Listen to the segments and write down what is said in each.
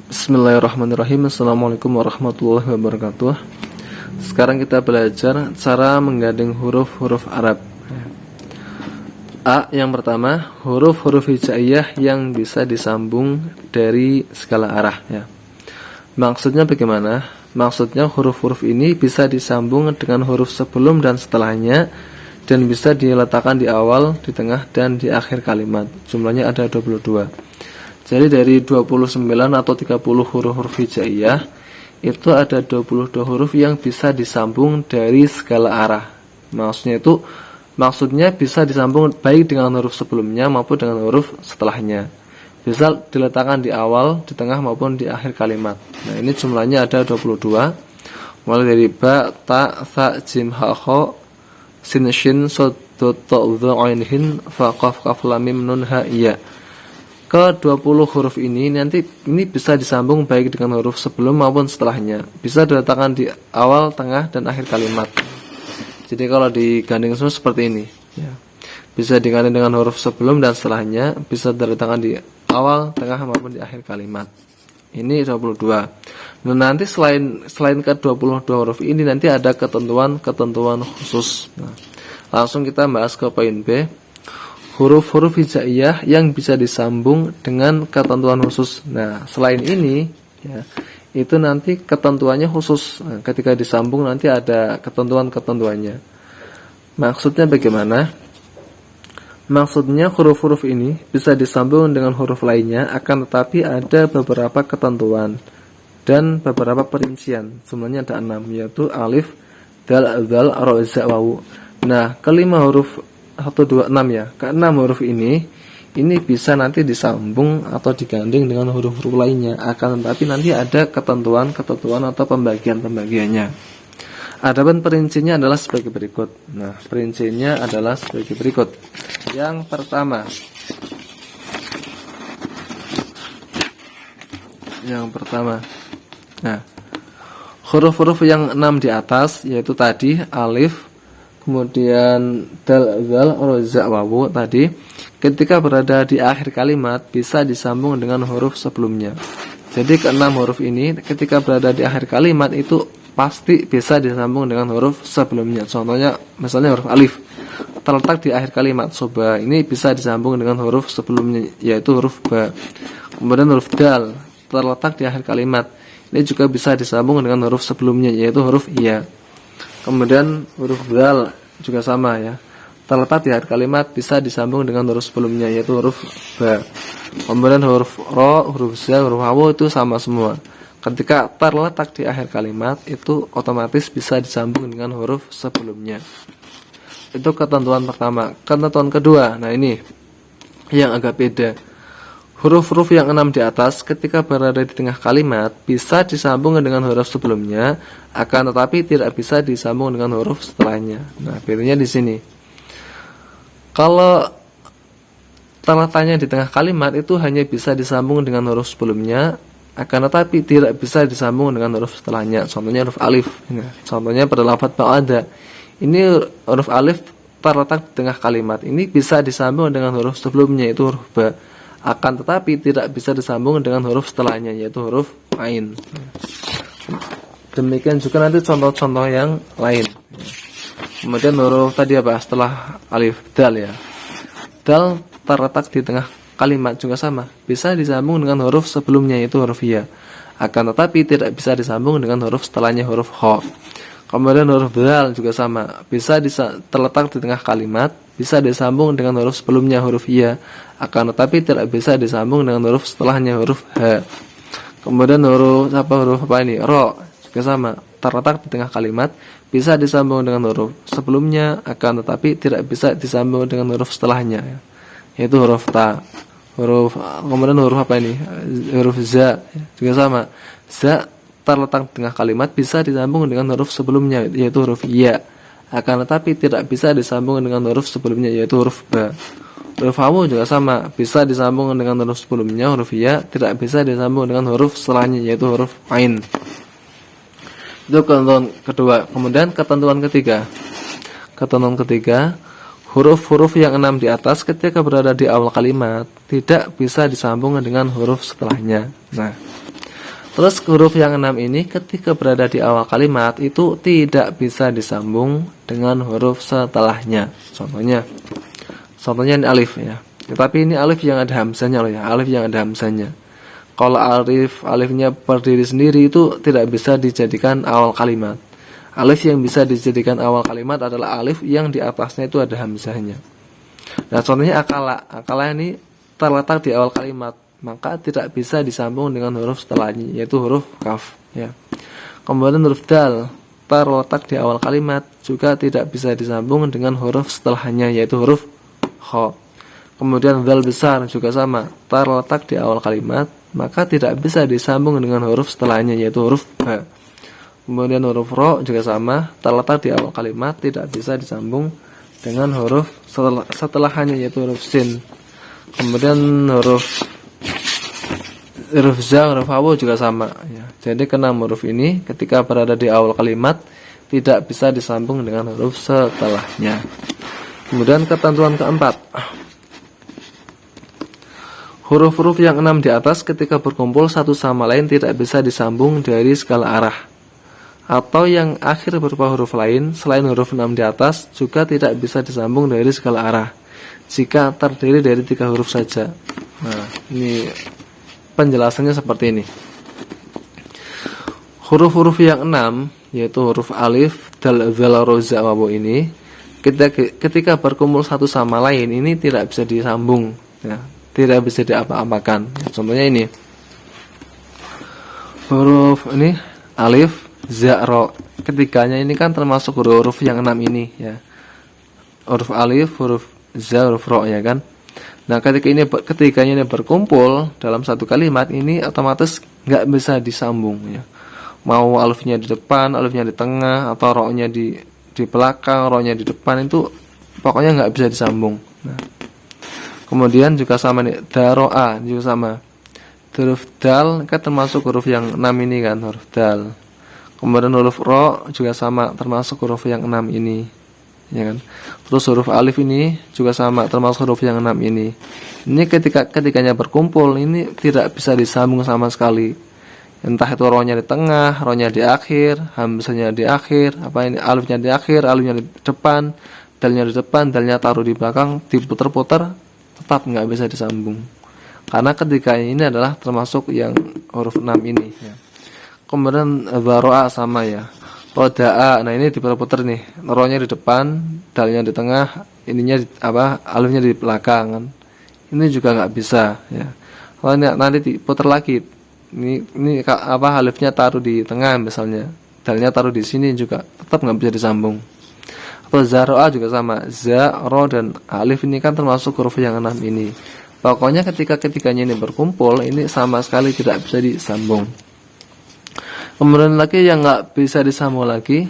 Bismillahirrahmanirrahim. Assalamualaikum warahmatullahi wabarakatuh. Sekarang kita belajar cara menggandeng huruf-huruf Arab. A, yang pertama, huruf-huruf hijaiyah yang bisa disambung dari segala arah ya. Maksudnya bagaimana? Maksudnya huruf-huruf ini bisa disambung dengan huruf sebelum dan setelahnya, dan bisa diletakkan di awal, di tengah, dan di akhir kalimat. Jumlahnya ada 22. Jadi dari 29 atau 30 huruf-huruf hijaiyah, itu ada 22 huruf yang bisa disambung dari segala arah. Maksudnya bisa disambung baik dengan huruf sebelumnya maupun dengan huruf setelahnya. Bisa diletakkan di awal, di tengah maupun di akhir kalimat. Nah, ini jumlahnya ada 22. Mulai dari ba, ta, tha, jim, ha, kha, sin, shin, sod, dot, ta, dha, ain, hin, fa, qaf, kaf, lam, mim, nun, ha, ya. Ke 20 huruf ini bisa disambung baik dengan huruf sebelum maupun setelahnya. Bisa diletakkan di awal, tengah, dan akhir kalimat. Jadi kalau digandeng semua seperti ini ya. Bisa digandeng dengan huruf sebelum dan setelahnya, bisa diletakkan di awal, tengah, maupun di akhir kalimat. Ini 22. Nah, nanti selain ke 22 huruf ini nanti ada ketentuan khusus. Nah, langsung kita bahas ke poin B. Huruf-huruf hijaiyah yang bisa disambung dengan ketentuan khusus. Nah, selain ini ya, itu nanti ketentuannya khusus. Nah, ketika disambung nanti ada ketentuannya. Maksudnya bagaimana? Maksudnya huruf-huruf ini bisa disambung dengan huruf lainnya, akan tetapi ada beberapa ketentuan dan beberapa perincian. Sebenarnya ada 6, yaitu alif, dal, zal, ra, za, wawu. Nah, kelima huruf 1, 2, 6 ya. Ke-6 huruf ini bisa nanti disambung atau digandeng dengan huruf-huruf lainnya. Akan tetapi nanti ada ketentuan atau pembagiannya. Adapun perincinya adalah sebagai berikut. Nah, perincinya adalah sebagai berikut. Yang pertama, nah, huruf-huruf yang 6 di atas, yaitu tadi alif, kemudian dal, zal, ra, za, wawu tadi, ketika berada di akhir kalimat bisa disambung dengan huruf sebelumnya. Jadi ke-6 huruf ini ketika berada di akhir kalimat itu pasti bisa disambung dengan huruf sebelumnya. Contohnya misalnya huruf alif terletak di akhir kalimat, coba ini bisa disambung dengan huruf sebelumnya, yaitu huruf ba. Kemudian huruf dal terletak di akhir kalimat, ini juga bisa disambung dengan huruf sebelumnya, yaitu huruf ya. Kemudian huruf zal juga sama ya, terletak di akhir kalimat, bisa disambung dengan huruf sebelumnya, yaitu huruf ba. Kemudian huruf ro, huruf za, huruf wawu itu sama semua. Ketika terletak di akhir kalimat itu otomatis bisa disambung dengan huruf sebelumnya. Itu ketentuan pertama. Ketentuan kedua, nah ini yang agak beda. Huruf-huruf yang 6 di atas ketika berada di tengah kalimat bisa disambung dengan huruf sebelumnya, akan tetapi tidak bisa disambung dengan huruf setelahnya. Nah, bedanya di sini. Kalau terletaknya di tengah kalimat itu hanya bisa disambung dengan huruf sebelumnya, akan tetapi tidak bisa disambung dengan huruf setelahnya. Contohnya huruf alif. Nah, contohnya pada lafaz ba'da. Ini huruf alif terletak di tengah kalimat. Ini bisa disambung dengan huruf sebelumnya, yaitu huruf ba. Akan tetapi tidak bisa disambung dengan huruf setelahnya, yaitu huruf ain. Demikian juga nanti contoh-contoh yang lain. Kemudian huruf tadi apa? Setelah alif, dal ya. Dal terletak di tengah kalimat juga sama, bisa disambung dengan huruf sebelumnya, yaitu huruf ya. Akan tetapi tidak bisa disambung dengan huruf setelahnya, huruf kha. Kemudian huruf dal juga sama, bisa terletak di tengah kalimat, bisa disambung dengan huruf sebelumnya, huruf ya. Akan tetapi tidak bisa disambung dengan huruf setelahnya, huruf ha. Kemudian huruf apa ini? Ro juga sama, terletak di tengah kalimat, bisa disambung dengan huruf sebelumnya, akan tetapi tidak bisa disambung dengan huruf setelahnya, yaitu huruf ta. Kemudian huruf apa ini? Huruf za juga sama. Za terletak di tengah kalimat, bisa disambung dengan huruf sebelumnya, yaitu huruf ya. Akan tetapi tidak bisa disambung dengan huruf sebelumnya, yaitu huruf ba. Huruf wawu juga sama, bisa disambung dengan huruf sebelumnya, huruf ya, tidak bisa disambung dengan huruf setelahnya, yaitu huruf ain. Itu ketentuan kedua. Kemudian ketentuan ketiga. Huruf-huruf yang 6 di atas ketika berada di awal kalimat tidak bisa disambung dengan huruf setelahnya. Nah, Terus huruf yang 6 ini ketika berada di awal kalimat itu tidak bisa disambung dengan huruf setelahnya. Contohnya ini alif ya. Tetapi ini alif yang ada hamzahnya loh ya, alif yang ada hamzahnya. Kalau alifnya berdiri sendiri itu tidak bisa dijadikan awal kalimat. Alif yang bisa dijadikan awal kalimat adalah alif yang di atasnya itu ada hamzahnya. Nah, contohnya akala. Akala ini terletak di awal kalimat, maka tidak bisa disambung dengan huruf setelahnya, yaitu huruf kaf ya. Kemudian huruf dal terletak di awal kalimat, juga tidak bisa disambung dengan huruf setelahnya, yaitu huruf kha. Kemudian dal besar juga sama, terletak di awal kalimat, maka tidak bisa disambung dengan huruf setelahnya, yaitu huruf ba. Kemudian huruf ro juga sama, terletak di awal kalimat, tidak bisa disambung dengan huruf setelahnya, yaitu huruf sin. Kemudian huruf za, huruf wawu juga sama ya. Jadi keenam huruf ini ketika berada di awal kalimat tidak bisa disambung dengan huruf setelahnya. Kemudian ketentuan keempat, huruf-huruf yang 6 di atas ketika berkumpul satu sama lain tidak bisa disambung dari segala arah. Atau yang akhir berupa huruf lain selain huruf 6 di atas juga tidak bisa disambung dari segala arah jika terdiri dari 3 huruf saja. Nah, ini penjelasannya seperti ini. Huruf-huruf yang 6 yaitu huruf alif, dal, zal, ro, za, wawu ini ketika berkumpul satu sama lain ini tidak bisa disambung ya, tidak bisa diapa-apakan. Contohnya ini. Huruf ini alif, za, ro. Ketiganya ini kan termasuk huruf yang 6 ini ya. Huruf alif, huruf za, huruf ro ya kan. Nah, ketiganya ini berkumpul dalam satu kalimat ini otomatis nggak bisa disambung ya. Mau alifnya di depan, alifnya di tengah, atau ro-nya di belakang, ro-nya di depan, itu pokoknya nggak bisa disambung. Nah, kemudian juga sama nih, daroa juga sama. Huruf dal kan termasuk huruf yang 6 ini kan, huruf dal. Kemudian huruf ro juga sama, termasuk huruf yang 6 ini. Ya kan. Terus huruf alif ini juga sama, termasuk huruf yang 6 ini. Ini ketikanya berkumpul ini tidak bisa disambung sama sekali. Entah itu ro-nya di tengah, ro-nya di akhir, hamzahnya di akhir, alifnya di akhir, alifnya di depan, dalnya di depan, dalnya taruh di belakang, diputer-puter, tetap nggak bisa disambung. Karena ketikanya ini adalah termasuk yang huruf 6 ini ya. Kemudian dharo'a sama ya. Roda'a, nah ini diputer-puter nih, ro-nya di depan, dalnya di tengah, alifnya di belakang kan. Ini juga nggak bisa ya. Kalau nanti diputer lagi, ini alifnya taruh di tengah misalnya, dalnya taruh di sini juga tetap nggak bisa disambung. Atau zaro'a juga sama, za, ro, dan alif ini kan termasuk huruf yang 6 ini. Pokoknya ketiganya ini berkumpul ini sama sekali tidak bisa disambung. Kemudian lagi yang nggak bisa disambung lagi,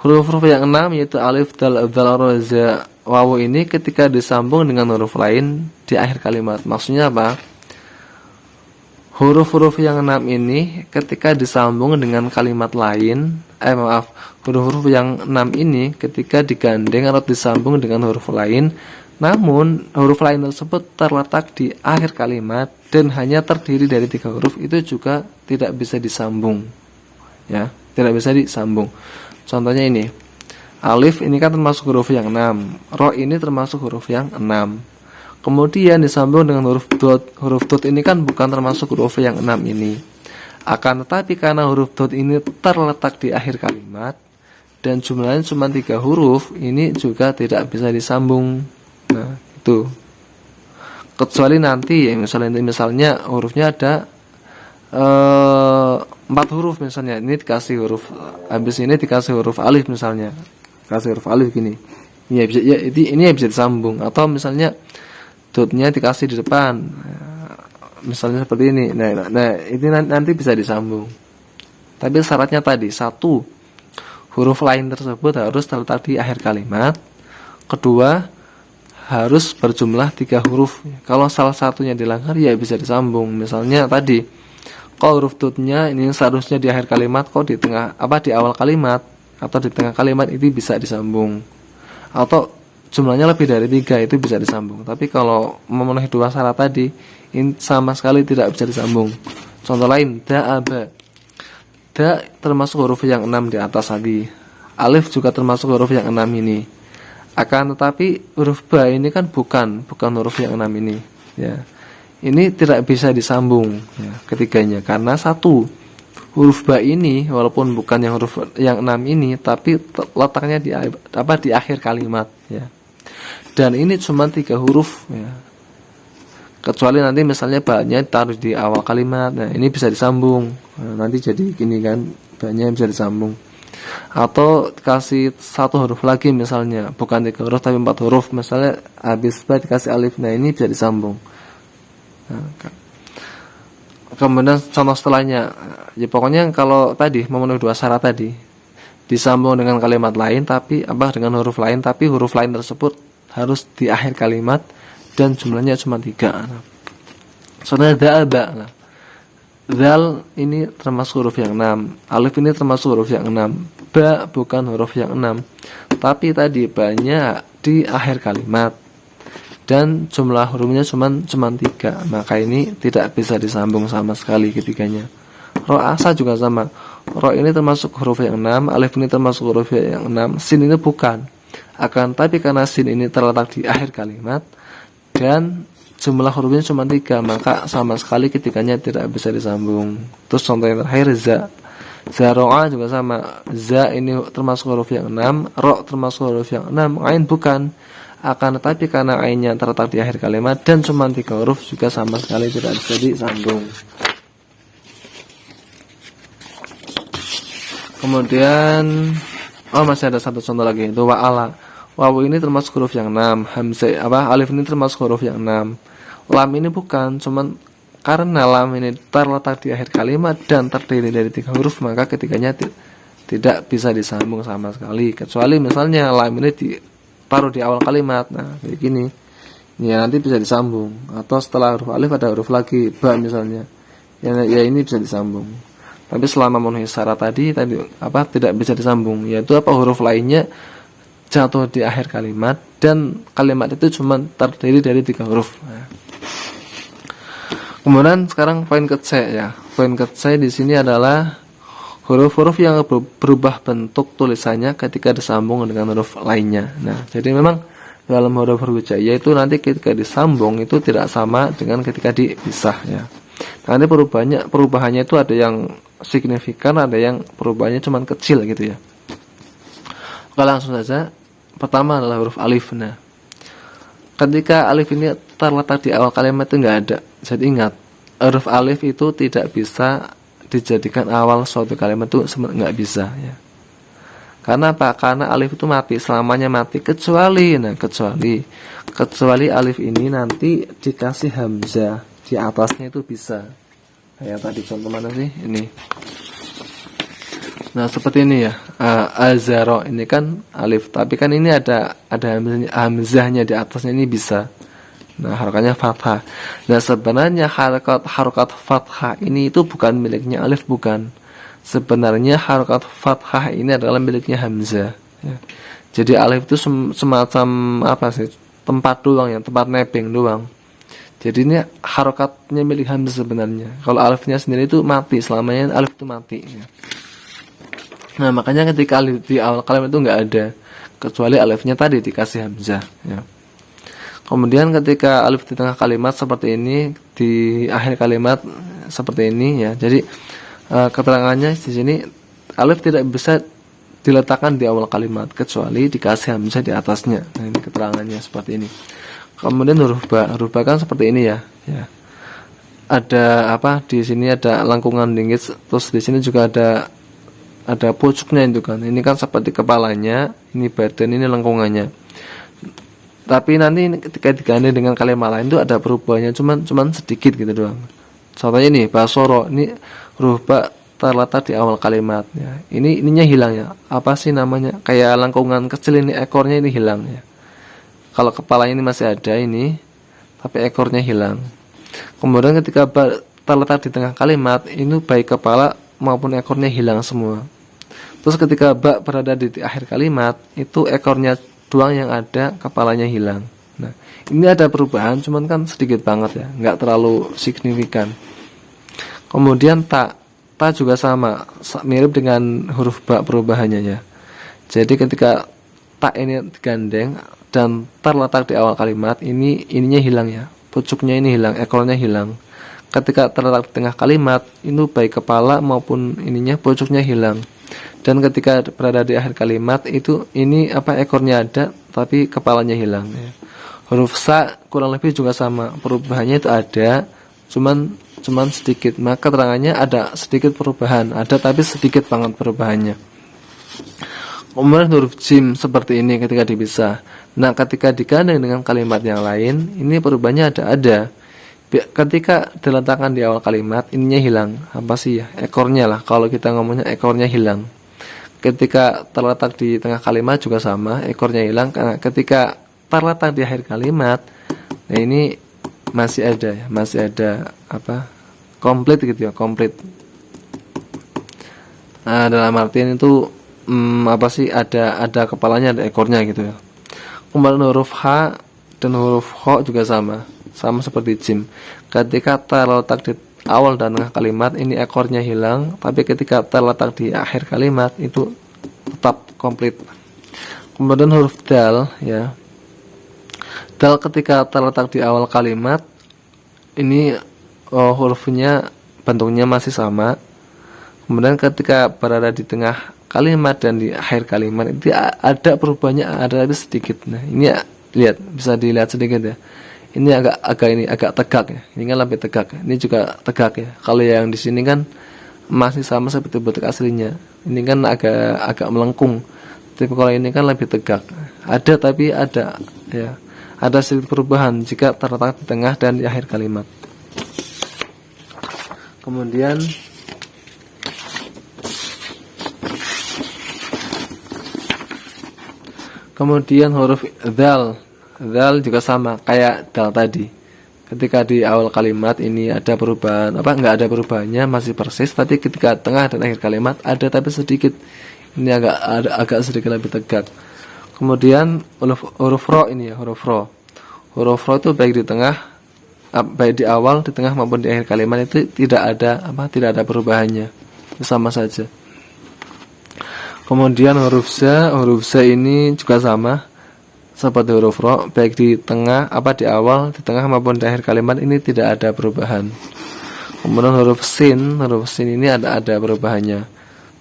huruf-huruf yang 6 yaitu alif, dal, zal, ro, za, wawu ini ketika disambung dengan huruf lain di akhir kalimat. Maksudnya apa? Huruf-huruf yang 6 ini ketika disambung dengan kalimat lain, huruf-huruf yang 6 ini ketika digandeng atau disambung dengan huruf lain, namun huruf lain tersebut terletak di akhir kalimat dan hanya terdiri dari 3 huruf, itu juga tidak bisa disambung. Ya, tidak bisa disambung. Contohnya ini. Alif ini kan termasuk huruf yang 6. Ro ini termasuk huruf yang 6. Kemudian disambung dengan huruf dot. Huruf dot ini kan bukan termasuk huruf yang 6 ini. Akan tetapi karena huruf dot ini terletak di akhir kalimat dan jumlahnya cuma 3 huruf, ini juga tidak bisa disambung. Nah, itu. Kecuali nanti ya, misalnya hurufnya ada 4 huruf misalnya, ini dikasih huruf, habis ini dikasih huruf alif misalnya, kasih huruf alif gini, ya bisa, ya ini bisa disambung. Atau misalnya dotnya dikasih di depan, misalnya seperti ini, nah ini nanti bisa disambung. Tapi syaratnya tadi, 1, huruf lain tersebut harus terletak di akhir kalimat. Kedua, harus berjumlah 3 huruf. Kalau salah satunya dilanggar ya bisa disambung. Misalnya tadi, kalau huruf dotnya ini seharusnya di akhir kalimat, kok di tengah di awal kalimat atau di tengah kalimat, itu bisa disambung. Atau jumlahnya lebih dari 3, itu bisa disambung. Tapi kalau memenuhi 2 syarat tadi, ini sama sekali tidak bisa disambung. Contoh lain, da'aba. Da termasuk huruf yang 6 di atas tadi. Alif juga termasuk huruf yang 6 ini. Akan tetapi huruf ba ini kan bukan huruf yang 6 ini, ya. Ini tidak bisa disambung, ya, ketiganya, karena satu, huruf ba ini walaupun bukan yang huruf yang 6 ini, tapi letaknya di akhir kalimat, ya. Dan ini cuma 3 huruf, ya. Kecuali nanti misalnya ba-nya taruh di awal kalimat, nah ini bisa disambung. Nah, nanti jadi gini kan, ba-nya bisa disambung. Atau kasih 1 huruf lagi misalnya, bukan 3 huruf tapi 4 huruf, misalnya habis ba dikasih alif, nah ini bisa disambung. Nah, kemudian contoh setelahnya, ya pokoknya kalau tadi memenuhi 2 syarat tadi, disambung dengan kalimat lain tapi dengan huruf lain, tapi huruf lain tersebut harus di akhir kalimat dan jumlahnya cuma 3. Soalnya da'aba. Zal ini termasuk huruf yang 6, alif ini termasuk huruf yang 6, ba bukan huruf yang 6, tapi tadi banyak di akhir kalimat dan jumlah hurufnya cuma 3, maka ini tidak bisa disambung sama sekali ketiganya. Ro asa juga sama. Ro ini termasuk huruf yang 6, alif ini termasuk huruf yang 6, sin ini bukan. Akan tapi karena sin ini terletak di akhir kalimat dan jumlah hurufnya cuma 3, maka sama sekali ketiganya tidak bisa disambung. Terus contoh yang terakhir, za. Zaro'a juga sama. Za ini termasuk huruf yang 6, ro termasuk huruf yang 6, ain bukan. Akan tetapi karena ainnya terletak di akhir kalimat dan cuma 3 huruf, juga sama sekali tidak bisa disambung. Kemudian masih ada 1 contoh lagi, itu wa'ala. Wawu ini termasuk huruf yang 6, alif ini termasuk huruf yang 6. Lam ini bukan, cuman karena lam ini terletak di akhir kalimat dan terdiri dari 3 huruf, maka ketiganya tidak bisa disambung sama sekali. Kecuali misalnya lam ini ditaruh di awal kalimat, nah kayak gini, ya nanti bisa disambung. Atau setelah huruf alif ada huruf lagi, ba misalnya, ya ini bisa disambung. Tapi selama memenuhi syarat tadi tidak bisa disambung, yaitu huruf lainnya jatuh di akhir kalimat dan kalimat itu cuma terdiri dari 3 huruf. Nah. Kemudian sekarang poin ke C, ya. Poin ke C di sini adalah huruf-huruf yang berubah bentuk tulisannya ketika disambung dengan huruf lainnya. Nah, jadi memang dalam huruf-huruf hijaiyah itu nanti ketika disambung itu tidak sama dengan ketika dipisah, ya. Nanti perubahannya itu ada yang signifikan, ada yang perubahannya cuma kecil gitu, ya. Oke, langsung saja. Pertama adalah huruf alif. Nah, ketika alif ini terletak di awal kalimat itu enggak ada. Jadi ingat, huruf alif itu tidak bisa dijadikan awal suatu kalimat, itu enggak bisa, ya. Karena apa? Karena alif itu mati, selamanya mati, kecuali alif ini nanti dikasih hamzah di atasnya itu bisa. Kayak tadi contoh mana sih? Ini. Nah, seperti ini, ya. Azaro ini kan alif, tapi kan ini ada hamzahnya di atasnya, ini bisa. Nah, harakatnya fathah. Nah, sebenarnya harakat fathah ini itu bukan miliknya alif, bukan. Sebenarnya harakat fathah ini adalah miliknya hamzah, ya. Jadi alif itu semacam tempat doang, ya, tempat nebeng doang. Jadi ini harakatnya milik hamzah sebenarnya. Kalau alifnya sendiri itu mati, selamanya alif itu mati, ya. Nah, makanya ketika alif di awal kalimat itu enggak ada, kecuali alifnya tadi dikasih hamzah, ya. Kemudian ketika alif di tengah kalimat seperti ini, di akhir kalimat seperti ini, ya. Jadi keterangannya di sini alif tidak bisa diletakkan di awal kalimat kecuali dikasih hamzah di atasnya. Nah, ini keterangannya seperti ini. Kemudian huruf ba kan seperti ini, ya. Ada di sini ada lengkungan linggis, terus di sini juga ada pucuknya itu kan. Ini kan seperti kepalanya, ini badan, ini lengkungannya. Tapi nanti ketika diganti dengan kalimat lain itu ada perubahannya, cuman sedikit gitu doang. Contohnya ini basoro, ini huruf ba terletak di awal kalimat, ya. Ininya hilang, ya. Apa sih namanya? Kayak lengkungan kecil ini, ekornya ini hilang, ya. Kalau kepalanya ini masih ada ini, tapi ekornya hilang. Kemudian ketika ba terletak di tengah kalimat, ini baik kepala maupun ekornya hilang semua. Terus ketika ba berada di akhir kalimat, itu ekornya doang yang ada, kepalanya hilang. Nah, ini ada perubahan, cuman kan sedikit banget, ya, nggak terlalu signifikan. Kemudian ta juga sama, mirip dengan huruf ba perubahannya ya. Jadi ketika ta ini digandeng dan terletak di awal kalimat, ininya hilang ya, pucuknya ini hilang, ekornya hilang. Ketika terletak di tengah kalimat, itu baik kepala maupun ininya pucuknya hilang. Dan ketika berada di akhir kalimat, ini ekornya ada tapi kepalanya hilang ya. Huruf sa kurang lebih juga sama, perubahannya itu ada, cuman sedikit. Maka keterangannya ada sedikit perubahan, ada tapi sedikit banget perubahannya. Kemudian huruf jim seperti ini ketika dipisah. Nah, ketika digandeng dengan kalimat yang lain, ini perubahannya ada. Ketika diletakkan di awal kalimat, ininya hilang. Apa sih ya? Ekornya lah. Kalau kita ngomongnya ekornya hilang. Ketika terletak di tengah kalimat juga sama, ekornya hilang. Karena ketika terletak di akhir kalimat, nah ini masih ada komplit gitu ya, komplit. Nah, dalam artian itu ada kepalanya, ada ekornya gitu ya. Kemudian huruf H dan huruf Kho juga sama seperti jim. Ketika terletak di awal dan tengah kalimat, ini ekornya hilang, tapi ketika terletak di akhir kalimat itu tetap komplit. Kemudian huruf dal ya. Dal ketika terletak di awal kalimat, ini hurufnya bentuknya masih sama. Kemudian ketika berada di tengah kalimat dan di akhir kalimat, itu ada perubahannya, ada tapi sedikit. Nah, ini lihat, bisa dilihat sedikit ya. Ini agak tegak ya. Ini kan lebih tegak. Ini juga tegak ya. Kalau yang di sini kan masih sama seperti bentuk aslinya. Ini kan agak melengkung. Tapi kalau ini kan lebih tegak. Ada tapi ada ya. Ada sedikit perubahan jika terletak di tengah dan di akhir kalimat. Kemudian huruf dzal. Dzal juga sama kayak dal tadi. Ketika di awal kalimat ini ada perubahan, enggak ada perubahannya, masih persis, tapi ketika tengah dan akhir kalimat ada tapi sedikit. Ini agak sedikit lebih tegak. Kemudian huruf ro ini ya, huruf ro. Huruf ro itu baik di awal, di tengah maupun di akhir kalimat itu tidak ada perubahannya. Sama saja. Kemudian huruf za ini juga sama seperti huruf ro, baik di awal, di tengah maupun di akhir kalimat ini tidak ada perubahan. Kemudian huruf sin ini ada perubahannya.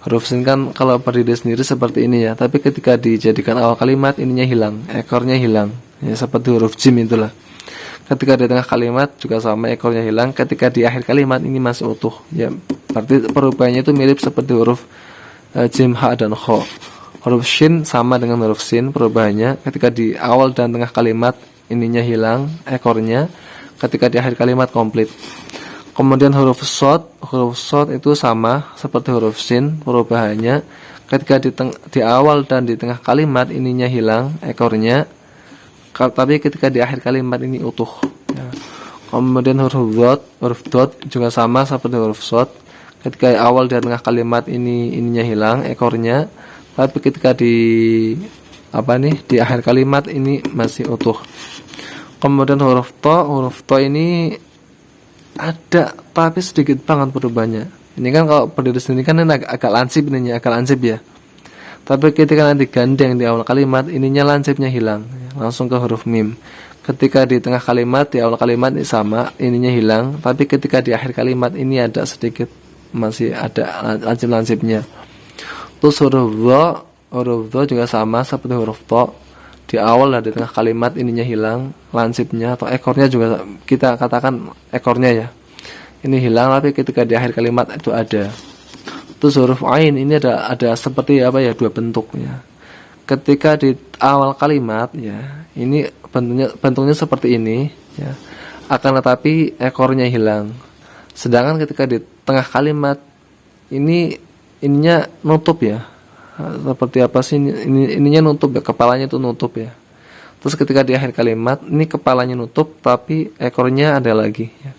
Huruf sin kan kalau berdiri sendiri seperti ini ya, tapi ketika dijadikan awal kalimat ininya hilang, ekornya hilang. Ya, seperti huruf jim itulah. Ketika di tengah kalimat juga sama, ekornya hilang. Ketika di akhir kalimat ini masih utuh. Ya, berarti perubahannya itu mirip seperti huruf jim, ha dan kho. Huruf shin sama dengan huruf sin, perubahannya ketika di awal dan tengah kalimat ininya hilang, ekornya. Ketika di akhir kalimat komplit. Kemudian huruf sod itu sama seperti huruf sin, perubahannya ketika di awal dan di tengah kalimat ininya hilang, ekornya, tapi ketika di akhir kalimat ini utuh ya. Kemudian huruf dot juga sama seperti huruf sod, ketika di awal dan tengah kalimat ininya hilang, ekornya, tapi ketika di akhir kalimat ini masih utuh. Kemudian huruf to ini ada tapi sedikit banget perubahannya. Ini kan kalau berdiri sendiri kan ini agak lansip ya. Tapi ketika nanti gandeng di awal kalimat, ininya lansipnya hilang, langsung ke huruf mim. Ketika di tengah kalimat, di awal kalimat ini sama, ininya hilang. Tapi ketika di akhir kalimat ini ada sedikit, masih ada lansip-lansipnya. Terus huruf dho juga sama seperti huruf to. Di awal dan di tengah kalimat ininya hilang, lansipnya atau ekornya juga kita katakan ekornya ya. Ini hilang, tapi ketika di akhir kalimat itu ada. Terus huruf ain ini ada seperti dua bentuk ya. Ketika di awal kalimat ya, ini bentuknya seperti ini ya. Akan tetapi ekornya hilang. Sedangkan ketika di tengah kalimat ininya nutup ya. Seperti apa sih ininya nutup ya, kepalanya itu nutup ya. Terus ketika di akhir kalimat ini kepalanya nutup tapi ekornya ada lagi ya.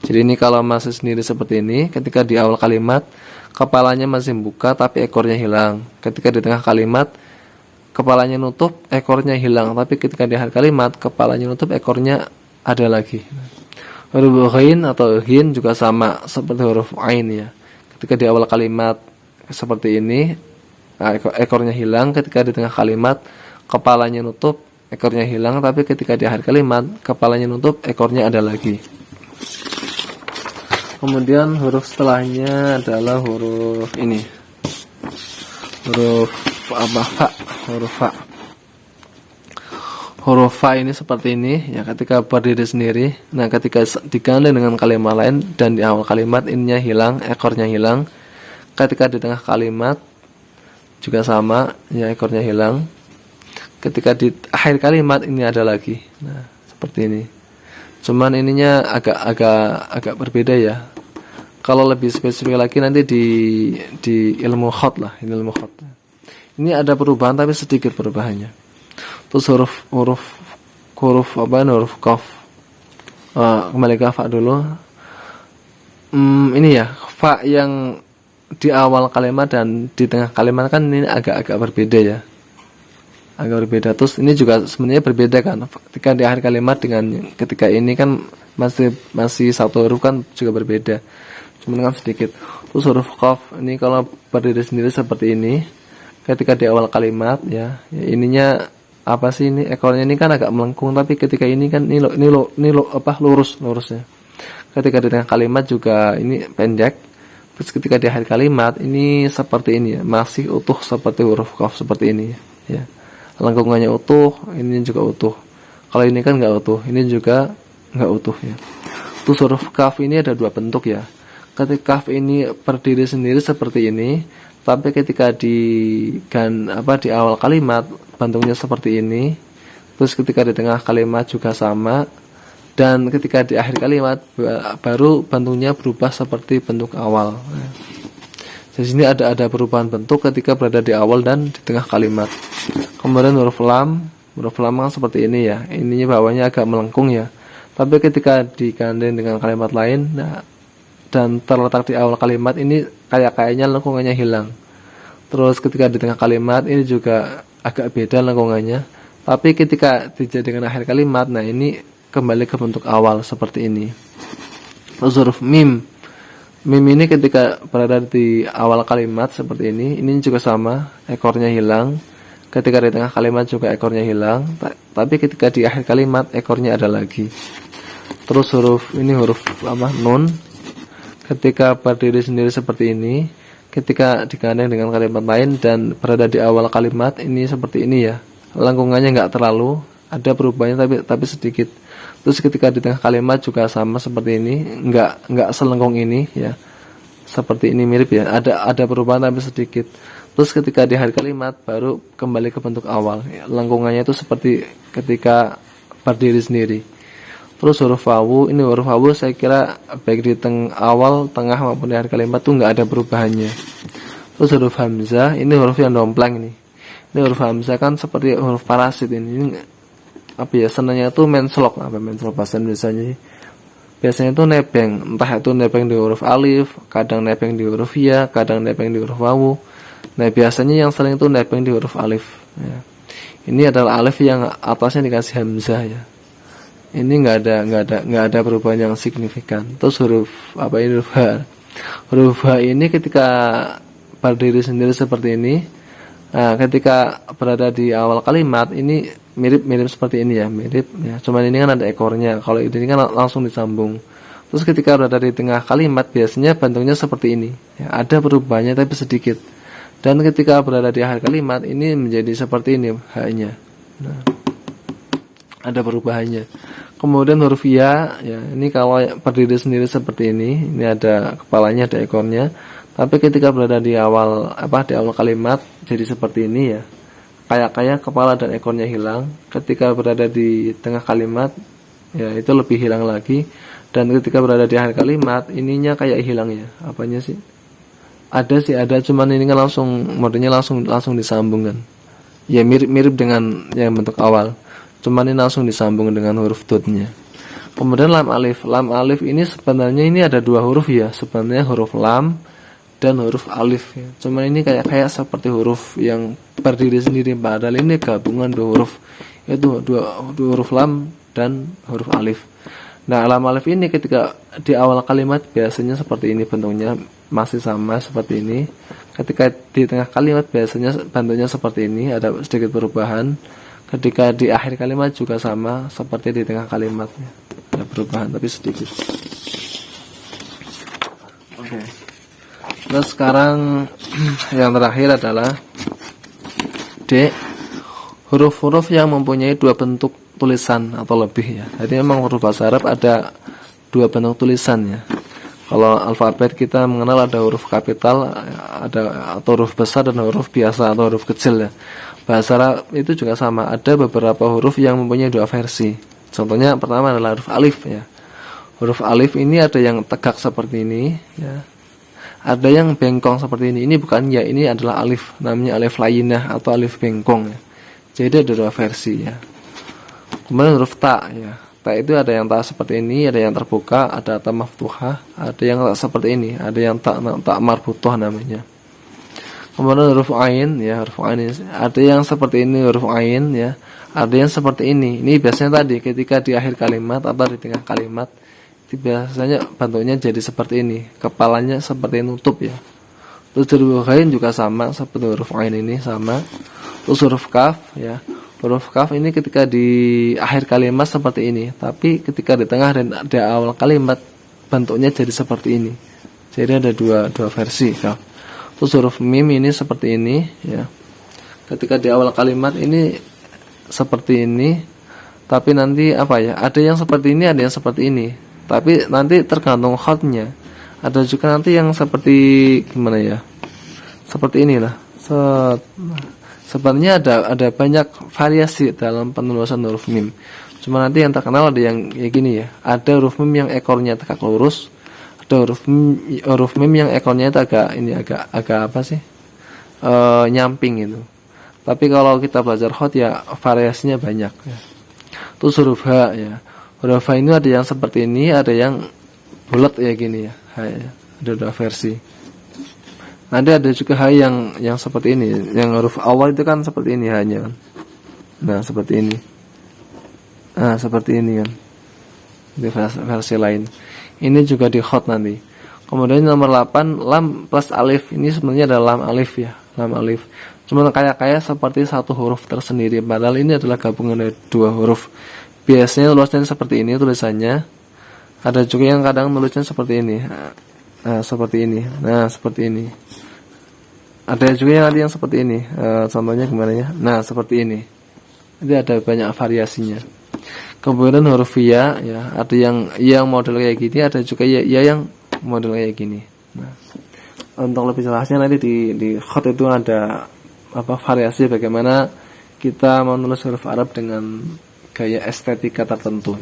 Jadi ini kalau masih sendiri seperti ini, ketika di awal kalimat kepalanya masih buka tapi ekornya hilang. Ketika di tengah kalimat kepalanya nutup, ekornya hilang, tapi ketika di akhir kalimat kepalanya nutup, ekornya ada lagi. Huruf ghain atau ghin juga sama seperti huruf ain ya. Ketika di awal kalimat seperti ini, ekornya hilang. Ketika di tengah kalimat, kepalanya nutup, ekornya hilang. Tapi ketika di akhir kalimat, kepalanya nutup, ekornya ada lagi. Kemudian huruf setelahnya adalah huruf ini. Huruf apa? Fa. Huruf fa. Huruf fa ini seperti ini ya, ketika berdiri sendiri. Nah, ketika digandeng dengan kalimat lain dan di awal kalimat ininya hilang, ekornya hilang. Ketika di tengah kalimat juga sama ya, ekornya hilang. Ketika di akhir kalimat ini ada lagi. Nah, seperti ini. Cuman ininya agak berbeda ya. Kalau lebih spesifik lagi nanti di ilmu khat lah, ini ilmu khat. Ini ada perubahan tapi sedikit perubahannya. Terus huruf apa? Huruf qaf. Kembali ke fa dulu. Ini ya, fa yang di awal kalimat dan di tengah kalimat kan ini agak berbeda ya. Agak berbeda. Terus ini juga sebenarnya berbeda kan. Ketika di akhir kalimat dengan ketika ini kan masih satu huruf kan juga berbeda. Cuma kan sedikit. Terus huruf qaf ini kalau berdiri sendiri seperti ini. Ketika di awal kalimat ya ininya apa sih ini, ekornya ini kan agak melengkung, tapi ketika ini kan ini lurusnya. Ketika di tengah kalimat juga ini pendek. Terus ketika di akhir kalimat ini seperti ini ya, masih utuh seperti huruf qaf seperti ini ya. Lengkungannya utuh, ini juga utuh. Kalau ini kan nggak utuh, ini juga nggak utuh ya. Terus huruf kaf ini ada dua bentuk ya. Ketika kaf ini berdiri sendiri seperti ini, tapi ketika di awal kalimat bentuknya seperti ini. Terus ketika di tengah kalimat juga sama, dan ketika di akhir kalimat baru bentuknya berubah seperti bentuk awal. Di sini ada perubahan bentuk ketika berada di awal dan di tengah kalimat. Kemudian huruf lam kan seperti ini ya. Ininya bawahnya agak melengkung ya. Tapi ketika digandeng dengan kalimat lain, dan terletak di awal kalimat ini kayaknya lengkungannya hilang. Terus ketika di tengah kalimat ini juga agak beda lengkungannya. Tapi ketika dijadikan akhir kalimat, nah ini kembali ke bentuk awal seperti ini. Terus huruf mim. Mim ini ketika berada di awal kalimat seperti ini juga sama, ekornya hilang. Ketika di tengah kalimat juga ekornya hilang. Tapi ketika di akhir kalimat ekornya ada lagi. Terus huruf nun. Ketika berdiri sendiri seperti ini, ketika digandeng dengan kalimat lain dan berada di awal kalimat ini seperti ini ya, lengkungannya nggak terlalu, ada perubahannya tapi sedikit. Terus ketika di tengah kalimat juga sama seperti ini, nggak selengkung ini ya, seperti ini mirip ya, ada perubahan tapi sedikit. Terus ketika di akhir kalimat baru kembali ke bentuk awal ya, lengkungannya itu seperti ketika berdiri sendiri. Terus huruf wawu, ini huruf wawu saya kira baik di awal, tengah maupun di akhir kalimat tuh nggak ada perubahannya. Terus huruf hamzah, ini huruf yang dompleng nih. Ini huruf hamzah kan seperti huruf parasit ini apa ya, senanya itu menslok, menslok bahasa Indonesianya. Biasanya itu nebeng, entah itu nebeng di huruf alif, kadang nebeng di huruf ya, kadang nebeng di huruf wawu. Nah biasanya yang sering itu nebeng di huruf alif. Ya. Ini adalah alif yang atasnya dikasih hamzah ya. Ini nggak ada perubahan yang signifikan. Terus huruf ha. Huruf ha ini ketika berdiri sendiri seperti ini, nah, ketika berada di awal kalimat ini mirip seperti ini ya, mirip ya. Cuman ini kan ada ekornya. Kalau ini kan langsung disambung. Terus ketika berada di tengah kalimat biasanya bentuknya seperti ini. Ya, ada perubahannya tapi sedikit. Dan ketika berada di akhir kalimat ini menjadi seperti ini ha-nya. Nah, ada perubahannya. Kemudian huruf ya, ini kalau berdiri sendiri seperti ini ada kepalanya, ada ekornya. Tapi ketika berada di awal kalimat jadi seperti ini ya. Kayak kepala dan ekornya hilang. Ketika berada di tengah kalimat ya itu lebih hilang lagi. Dan ketika berada di akhir kalimat ininya kayak hilang ya. Apanya sih? Ada, cuman ini kan modenya langsung disambungkan. Ya mirip dengan yang bentuk awal. Cuman ini langsung disambung dengan huruf dotnya. Kemudian lam alif. Lam alif ini sebenarnya ini ada dua huruf ya. Sebenarnya huruf lam dan huruf alif ya. Cuman ini kayak seperti huruf yang berdiri sendiri, padahal ini gabungan dua huruf, yaitu dua huruf lam dan huruf alif. Nah, lam alif ini ketika di awal kalimat biasanya seperti ini bentuknya, masih sama seperti ini. Ketika di tengah kalimat biasanya bentuknya seperti ini, ada sedikit perubahan. Ketika di akhir kalimat juga sama seperti di tengah kalimatnya, ada perubahan tapi sedikit. Oke. Terus sekarang yang terakhir adalah D, huruf-huruf yang mempunyai dua bentuk tulisan atau lebih ya. Jadi memang huruf bahasa Arab ada dua bentuk tulisannya. Kalau alfabet kita mengenal ada huruf kapital, ada atau huruf besar dan huruf biasa atau huruf kecil ya. Bahasa Arab itu juga sama, ada beberapa huruf yang mempunyai dua versi. Contohnya pertama adalah huruf alif ya. Huruf alif ini ada yang tegak seperti ini ya. Ada yang bengkong seperti ini. Ini bukan ya, ini adalah alif, namanya alif lainah atau alif bengkong ya. Jadi ada dua versi ya. Kemudian huruf ta ya. Ta itu ada yang ta seperti ini, ada yang terbuka, ada ta maftuhah, ada yang tak seperti ini, ada yang ta marbutoh namanya. Kemudian huruf ain ya, huruf ain ada yang seperti ini huruf ain ya, ada yang seperti ini. Ini biasanya tadi ketika di akhir kalimat atau di tengah kalimat itu biasanya bentuknya jadi seperti ini, kepalanya seperti nutup ya. Terus huruf ain juga sama seperti huruf ain ini sama. Terus huruf kaf ya. Huruf kaf ini ketika di akhir kalimat seperti ini, tapi ketika di tengah dan di awal kalimat bentuknya jadi seperti ini. Jadi ada dua versi kaf. Terus huruf mim ini seperti ini ya. Ketika di awal kalimat ini seperti ini, tapi nanti apa ya? Ada yang seperti ini, ada yang seperti ini. Tapi nanti tergantung khatnya. Ada juga nanti yang seperti gimana ya? Seperti inilah. Sebenarnya ada banyak variasi dalam penulisan huruf mim. Cuma nanti yang terkenal ada yang kayak gini ya. Ada huruf mim yang ekornya tegak lurus. Ada huruf mim yang ekornya itu agak apa sih? Nyamping gitu. Tapi kalau kita belajar khot ya variasinya banyak ya. Terus huruf H ya. Huruf H ini ada yang seperti ini, ada yang bulat ya gini ya. H ya. Ada dua versi. Ada juga H yang seperti ini, yang huruf awal itu kan seperti ini hanya kan. Nah, seperti ini. Nah, seperti ini kan. Di versi lain. Ini juga di khot nanti. Kemudian nomor 8 lam plus alif. Ini sebenarnya adalah lam alif ya, lam alif. Cuma kayak seperti satu huruf tersendiri, padahal ini adalah gabungan dari dua huruf. Biasanya tulisannya seperti ini tulisannya. Ada juga yang kadang tulisnya seperti ini. Nah, seperti ini. Nah, seperti ini. Ada juga yang nanti yang seperti ini. Contohnya gimana ya? Nah, seperti ini. Jadi ada banyak variasinya. Kemudian huruf ya, ada yang model kayak gini, ada juga ya yang model kayak gini. Nah, untuk lebih jelasnya nanti di khot itu ada variasi bagaimana kita menulis huruf Arab dengan gaya estetika tertentu.